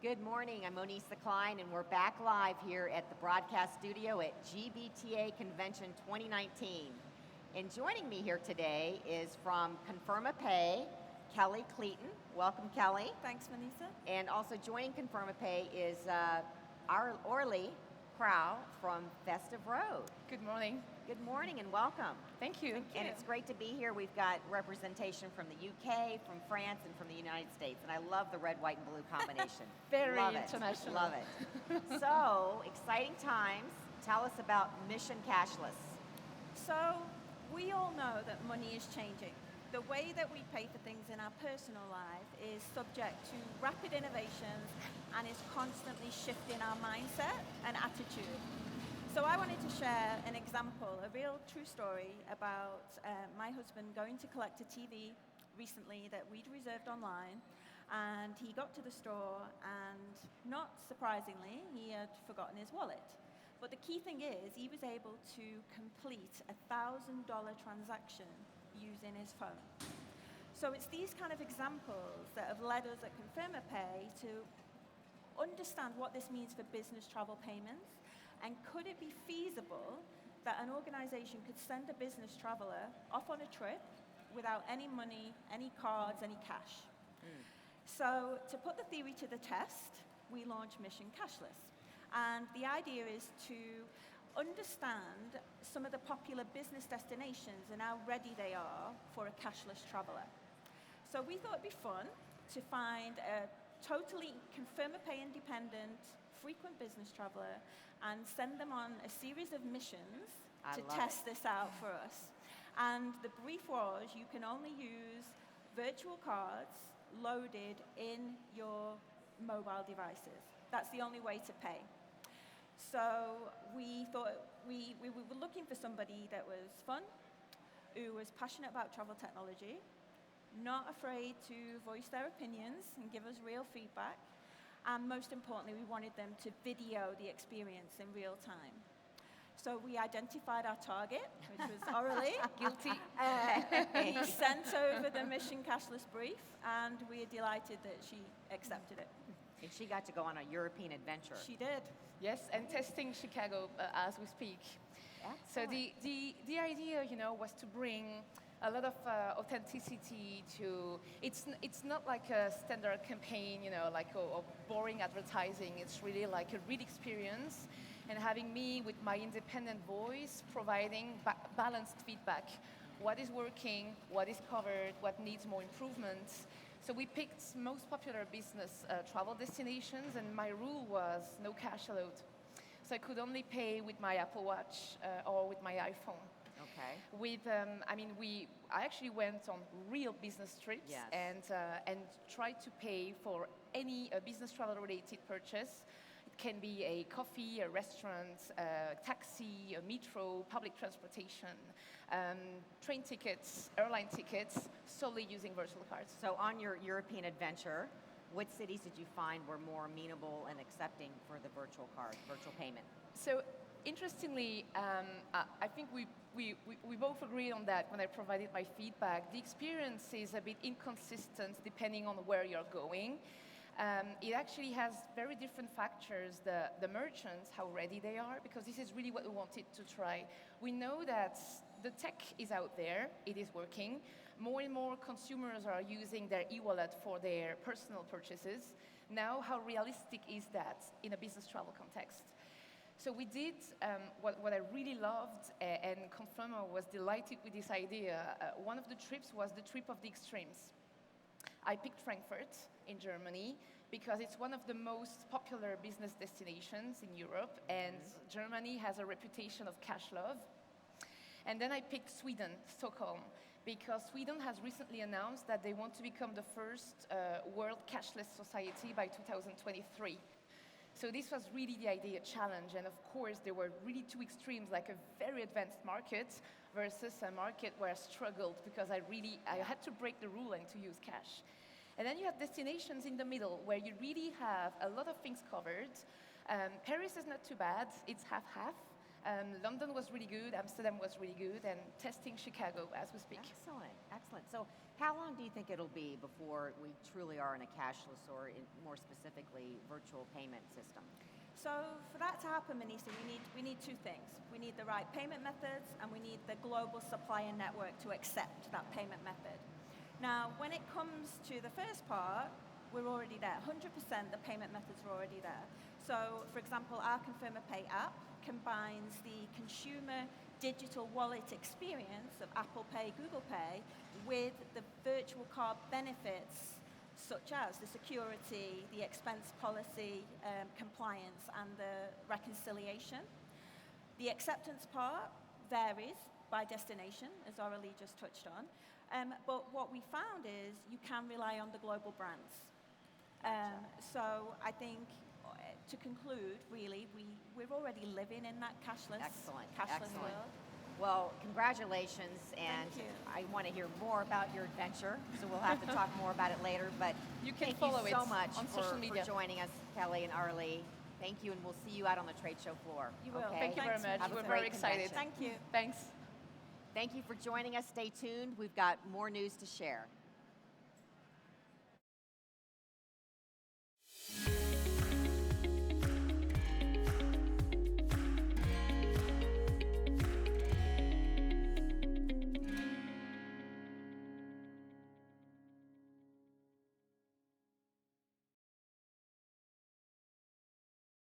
Good morning, I'm Monisa Klein, and we're back live here at the broadcast studio at GBTA Convention 2019. And joining me here today is from Conferma Pay, Kelly Cleeton. Welcome, Kelly. Thanks, Monisa. And also joining Conferma Pay is our Orly Crow from Festive Road. Good morning. Good morning and welcome. Thank you. And it's great to be here. We've got representation from the UK, from France, and from the United States. And I love the red, white, and blue combination. Very love international. Love it. So, exciting times. Tell us about Mission Cashless. So, we all know that money is changing. The way that we pay for things in our personal life is subject to rapid innovations and is constantly shifting our mindset and attitude. So I wanted to share an example, a real true story about my husband going to collect a TV recently that we'd reserved online, and he got to the store and, not surprisingly, he had forgotten his wallet. But the key thing is he was able to complete a $1,000 transaction using his phone. So it's these kind of examples that have led us at Conferma Pay to understand what this means for business travel payments, and could it be feasible that an organization could send a business traveler off on a trip without any money, any cards, any cash. So to put the theory to the test, we launched Mission Cashless. And the idea is to understand some of the popular business destinations and how ready they are for a cashless traveler. So we thought it'd be fun to find a totally Conferma Pay independent, frequent business traveler and send them on a series of missions to test this out for us. And the brief was you can only use virtual cards loaded in your mobile devices. That's the only way to pay. So we thought we were looking for somebody that was fun, who was passionate about travel technology, not afraid to voice their opinions and give us real feedback, and most importantly, we wanted them to video the experience in real time. So we identified our target, which was Aurelie. Guilty. We sent over the Mission Cashless brief, and we are delighted that she accepted it. And she got to go on a European adventure. She did. Yes, and testing Chicago as we speak. Excellent. So the idea, was to bring a lot of authenticity to. It's not like a standard campaign, like a boring advertising. It's really like a real experience, and having me with my independent voice providing balanced feedback. What is working? What is covered? What needs more improvements? So we picked most popular business travel destinations, and my rule was no cash allowed. So I could only pay with my Apple Watch or with my iPhone. Okay. I actually went on real business trips. Yes. and tried to pay for any business travel related purchase. It can be a coffee, a restaurant, a taxi, a metro, public transportation, train tickets, airline tickets, solely using virtual cards. So on your European adventure, what cities did you find were more amenable and accepting for the virtual card, virtual payment? So interestingly, I think we both agreed on that when I provided my feedback. The experience is a bit inconsistent depending on where you're going. It actually has very different factors, the merchants, how ready they are, because this is really what we wanted to try. We know that the tech is out there, it is working. More and more consumers are using their e-wallet for their personal purchases. Now, how realistic is that in a business travel context? So we did what I really loved, and Conferma was delighted with this idea. One of the trips was the trip of the extremes. I picked Frankfurt in Germany because it's one of the most popular business destinations in Europe, and Germany has a reputation of cash love. And then I picked Sweden, Stockholm, because Sweden has recently announced that they want to become the first world cashless society by 2023. So this was really the idea challenge, and of course there were really two extremes, like a very advanced market versus a market where I struggled because I had to break the rule and to use cash. And then you have destinations in the middle where you really have a lot of things covered. Paris is not too bad, it's half-half. London was really good, Amsterdam was really good, and testing Chicago as we speak. Excellent, excellent. So how long do you think it'll be before we truly are in a cashless or more specifically virtual payment system? So for that to happen, Manisa, we need two things. We need the right payment methods, and we need the global supplier network to accept that payment method. Now, when it comes to the first part, we're already there. 100% the payment methods are already there. So, for example, our Conferma Pay app combines the consumer digital wallet experience of Apple Pay, Google Pay, with the virtual card benefits such as the security, the expense policy, compliance, and the reconciliation. The acceptance part varies by destination, as Aurelie just touched on. But what we found is you can rely on the global brands. So I think, to conclude, really, we're already living in that cashless Excellent. world. Well, congratulations, and Thank you. I want to hear more about your adventure, so we'll have to talk more about it later, but You can thank follow you so it much on for, social media. for joining us, Kelly and Arlie. Thank you, and we'll see you out on the trade show floor. You will. Okay? Thank you very Thanks, much. Have a We're great very excited. convention. Thank you. Thanks. Thank you for joining us. Stay tuned. We've got more news to share.